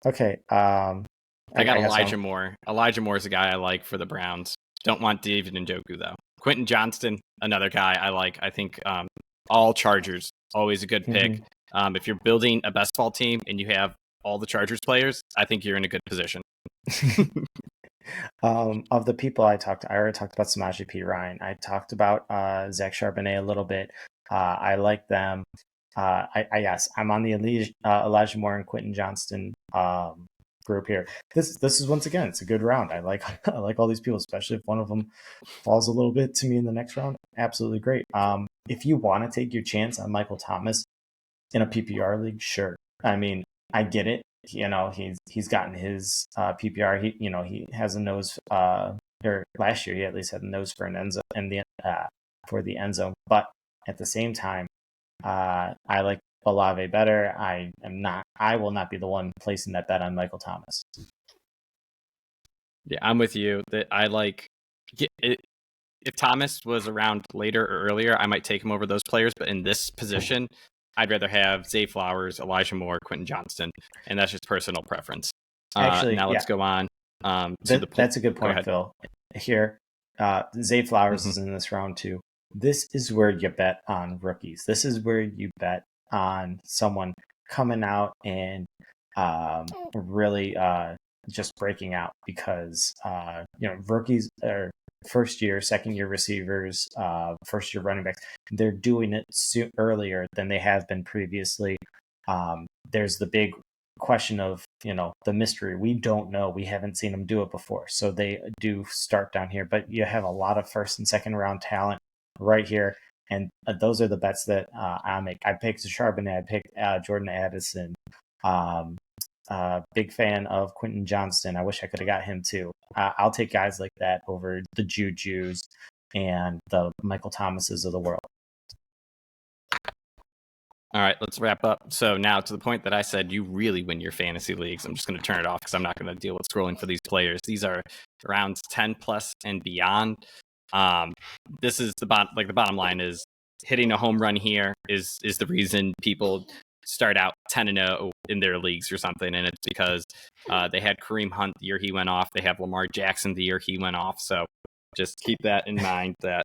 Okay. I got Elijah Moore. Elijah Moore is a guy I like for the Browns. Don't want David Njoku, though. Quentin Johnston, another guy I like. I think all Chargers, always a good pick. Mm-hmm. If you're building a best ball team and you have all the Chargers players, I think you're in a good position. Of the people I already talked about Samaje Perine. I talked about Zach Charbonnet a little bit. I like them. I'm on the Elijah Moore and Quentin Johnston group here. This is, once again, it's a good round. I like all these people, especially if one of them falls a little bit to me in the next round. Absolutely great. If you want to take your chance on Michael Thomas in a PPR league, sure. I mean, I get it. he's gotten his PPR. He has a nose. Or last year he at least had a nose for an end zone and the for the end zone. But at the same time, I like Olave better. I will not be the one placing that bet on Michael Thomas. Yeah, I'm with you. That I like. If Thomas was around later or earlier, I might take him over those players. But in this position, I'd rather have Zay Flowers, Elijah Moore, Quentin Johnston, and that's just personal preference. Actually, now let's go on to the point. That's a good point, Phil. Here, Zay Flowers is in this round too. This is where you bet on rookies. This is where you bet on someone coming out and really just breaking out, because rookies are first year, second year receivers, first year running backs. They're doing it earlier than they have been previously. There's the big question of the mystery. We don't know. We haven't seen them do it before, so they do start down here. But you have a lot of first and second round talent right here, and those are the bets that I make. I picked Charbonnet. I picked Jordan Addison. Big fan of Quentin Johnston. I wish I could have got him too. I'll take guys like that over the Jujus and the Michael Thomases of the world. All right, let's wrap up. So now, to the point that I said, you really win your fantasy leagues. I'm just going to turn it off because I'm not going to deal with scrolling for these players. These are rounds 10 plus and beyond. This is the bottom line is hitting a home run here is the reason people start out 10-0 in their leagues or something, and it's because they had Kareem Hunt the year he went off. They have Lamar Jackson the year he went off. So just keep that in mind, that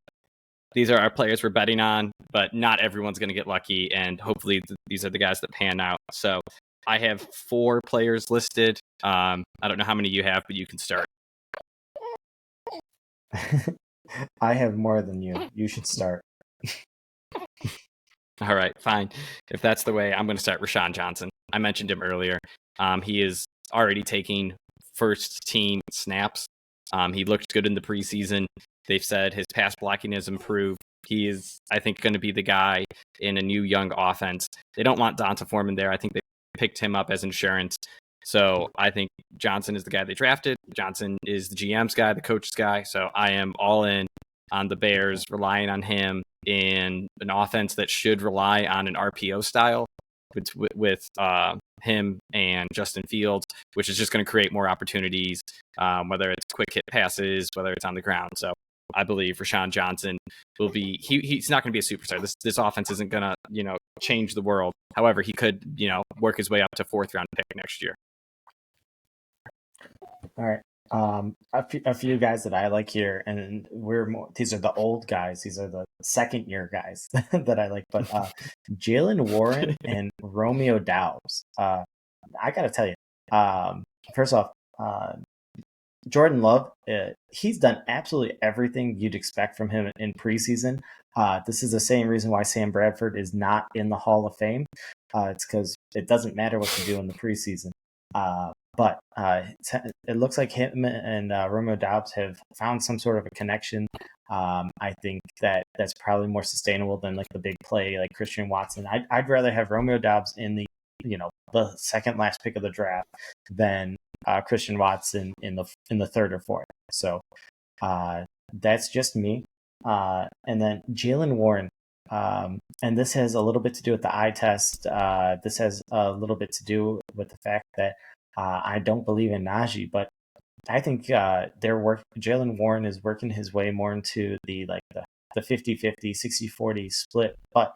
these are our players we're betting on, but not everyone's going to get lucky, and hopefully these are the guys that pan out. So I have 4 players listed. I don't know how many you have, but you can start. I have more than you. You should start. All right, fine. If that's the way, I'm going to start Rashawn Johnson. I mentioned him earlier. He is already taking first team snaps. He looked good in the preseason. They've said his pass blocking has improved. He is, I think, going to be the guy in a new young offense. They don't want Donta Foreman there. I think they picked him up as insurance. So I think Johnson is the guy they drafted. Johnson is the GM's guy, the coach's guy. So I am all in on the Bears, relying on him in an offense that should rely on an RPO style with him and Justin Fields, which is just going to create more opportunities, whether it's quick hit passes, whether it's on the ground. So I believe Rashawn Johnson will be, he's not going to be a superstar. This offense isn't going to, change the world. However, he could, work his way up to 4th round pick next year. All right. A few guys that I like here, and these are the old guys. These are the second year guys that I like. But Jaylen Warren and Romeo Doubs. I got to tell you, first off, Jordan Love, he's done absolutely everything you'd expect from him in preseason. This is the same reason why Sam Bradford is not in the Hall of Fame. It's because it doesn't matter what you do in the preseason. But it looks like him and Romeo Doubs have found some sort of a connection. I think that's probably more sustainable than like the big play like Christian Watson. I'd rather have Romeo Doubs in the second last pick of the draft than Christian Watson in the 3rd or 4th. So that's just me. And then Jaylen Warren. And this has a little bit to do with the eye test. This has a little bit to do with the fact that I don't believe in Najee, but I think Jaylen Warren is working his way more into the 50-50, 60-40 split, but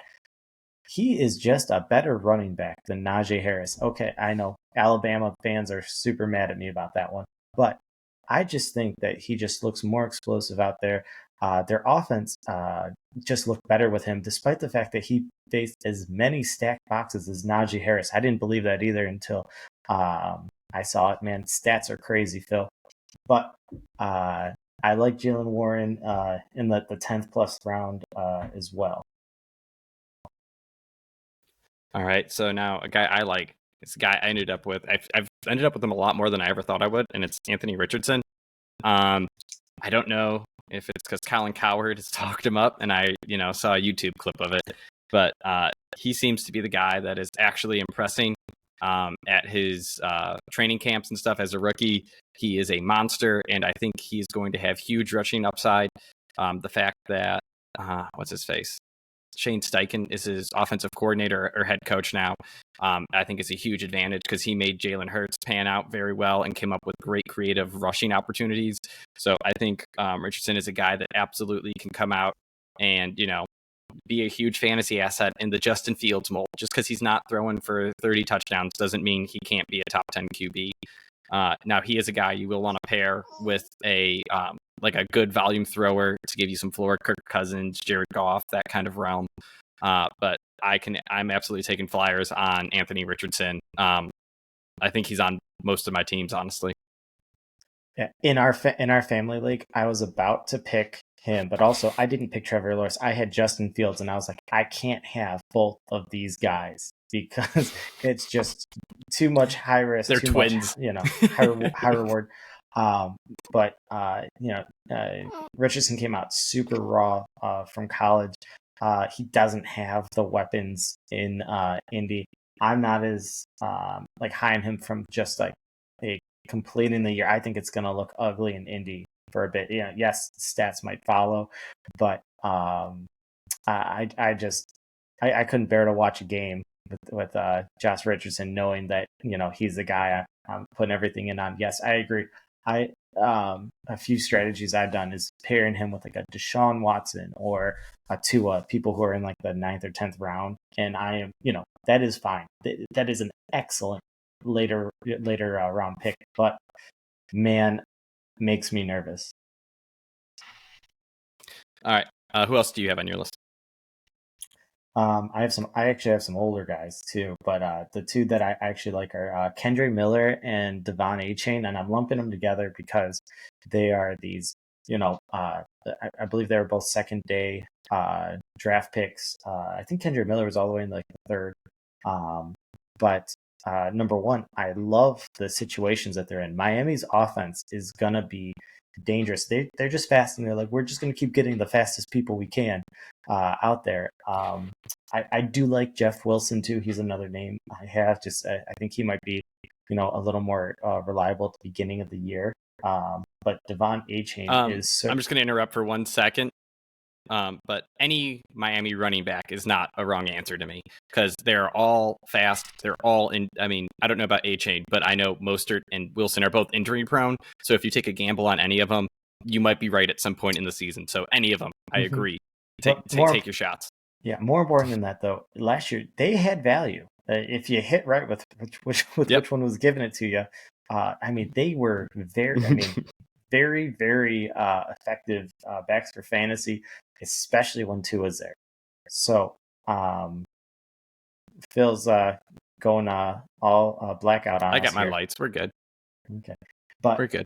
he is just a better running back than Najee Harris. Okay, I know Alabama fans are super mad at me about that one, but I just think that he just looks more explosive out there. Their offense just looked better with him, despite the fact that he faced as many stacked boxes as Najee Harris. I didn't believe that either until I saw it. Man, stats are crazy, Phil. But I like Jaylen Warren in the 10th plus round as well. All right, so now a guy I like. It's a guy I ended up with. I've ended up with him a lot more than I ever thought I would, and it's Anthony Richardson. I don't know if it's because Colin Cowherd has talked him up, and I saw a YouTube clip of it, but he seems to be the guy that is actually impressing. at his training camps and stuff as a rookie. He is a monster, and I think he's going to have huge rushing upside. The fact that, what's his face? Shane Steichen is his offensive coordinator or head coach now. I think is a huge advantage because he made Jalen Hurts pan out very well and came up with great creative rushing opportunities. So I think Richardson is a guy that absolutely can come out and, be a huge fantasy asset in the Justin Fields mold. Just because he's not throwing for 30 touchdowns doesn't mean he can't be a top 10 QB. Now he is a guy you will want to pair with a good volume thrower to give you some floor, Kirk Cousins, Jared Goff, that kind of realm. But I'm absolutely taking flyers on Anthony Richardson. I think he's on most of my teams, honestly. Yeah, in our family league, I was about to pick him, but also I didn't pick Trevor Lawrence. I had Justin Fields, and I was like, I can't have both of these guys because it's just too much high risk. They're too twins, much, high reward. But Richardson came out super raw from college. He doesn't have the weapons in Indy. I'm not as high on him from just like a completing the year. I think it's going to look ugly in Indy for a bit. Yes, stats might follow, but I couldn't bear to watch a game with Josh Richardson, knowing that he's the guy I'm putting everything in on. Yes, I agree. A few strategies I've done is pairing him with like a Deshaun Watson or a Tua, people who are in like the 9th or 10th round, and I am that is fine. That is an excellent later round pick, but man, makes me nervous. All right, who else do you have on your list? I actually have some older guys too, but the two that I actually like are Kendre Miller and Devon Achane, and I'm lumping them together because they are these, I believe they were both second day draft picks. I think Kendre Miller was all the way in like the third. But number one, I love the situations that they're in. Miami's offense is gonna be dangerous. They're just fast, and they're like, we're just gonna keep getting the fastest people we can out there. I do like Jeff Wilson too. He's another name I have. I think he might be a little more reliable at the beginning of the year. But Devon Achane is. I'm just gonna interrupt for 1 second. But any Miami running back is not a wrong answer to me because they're all fast. They're all in. I mean, I don't know about A-Chain, but I know Mostert and Wilson are both injury prone. So if you take a gamble on any of them, you might be right at some point in the season. So any of them, I agree. Take your shots. Yeah, more important than that though. Last year they had value. If you hit right with which one was giving it to you, I mean they were very. I mean. Very, very effective backs for fantasy, especially when Tua's there. So Phil's going all blackout on us. I got my here. lights. We're good. Okay, but we're good.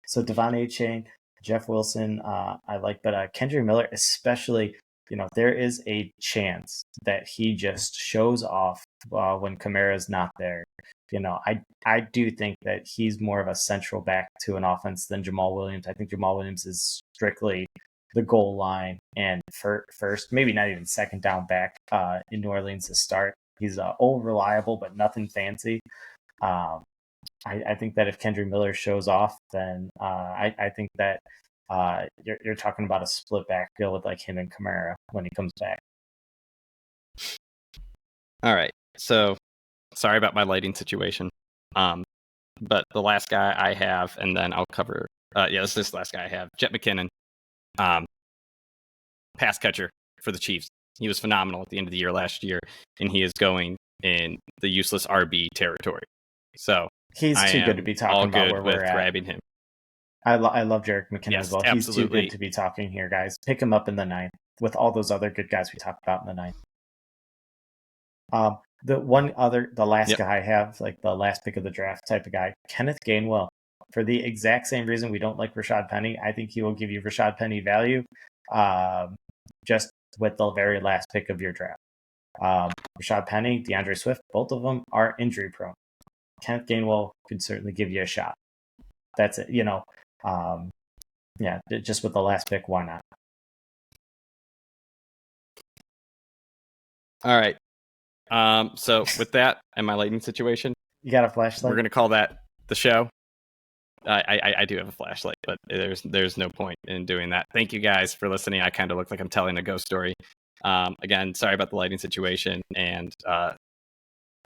So Devon Achane, Jeff Wilson, I like, but Kendre Miller, especially. There is a chance that he just shows off when Kamara's not there. I do think that he's more of a central back to an offense than Jamal Williams. I think Jamal Williams is strictly the goal line and first, maybe not even second down back in New Orleans to start. He's old, reliable, but nothing fancy. I think that if Kendre Miller shows off, then I think that you're talking about a split backfield with like him and Kamara when he comes back. All right. So sorry about my lighting situation. But the last guy I have, and then I'll cover. This is the last guy I have. Jet McKinnon, pass catcher for the Chiefs. He was phenomenal at the end of the year last year, and he is going in the useless RB territory. So he's too good to be talking about where we're at. Grabbing him. I love Jerick McKinnon as well. Absolutely. He's too good to be talking here, guys. Pick him up in the 9th with all those other good guys we talked about in the 9th. The last guy I have, like the last pick of the draft type of guy, Kenneth Gainwell. For the exact same reason we don't like Rashad Penny, I think he will give you Rashad Penny value just with the very last pick of your draft. Rashad Penny, DeAndre Swift, both of them are injury prone. Kenneth Gainwell could certainly give you a shot. That's it. Just with the last pick, why not? All right. So with that and my lighting situation, You got a flashlight? we're gonna call that the show. I do have a flashlight, but there's no point in doing that. Thank you guys for listening. I kind of look like I'm telling a ghost story. Again, sorry about the lighting situation, and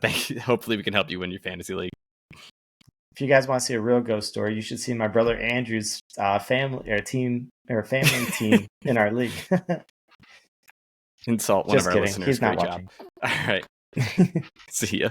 thank you. Hopefully we can help you win your fantasy league. If you guys want to see a real ghost story, you should see my brother Andrew's family team in our league. Insult one of our listeners. He's not Great watching. job. All right. See ya.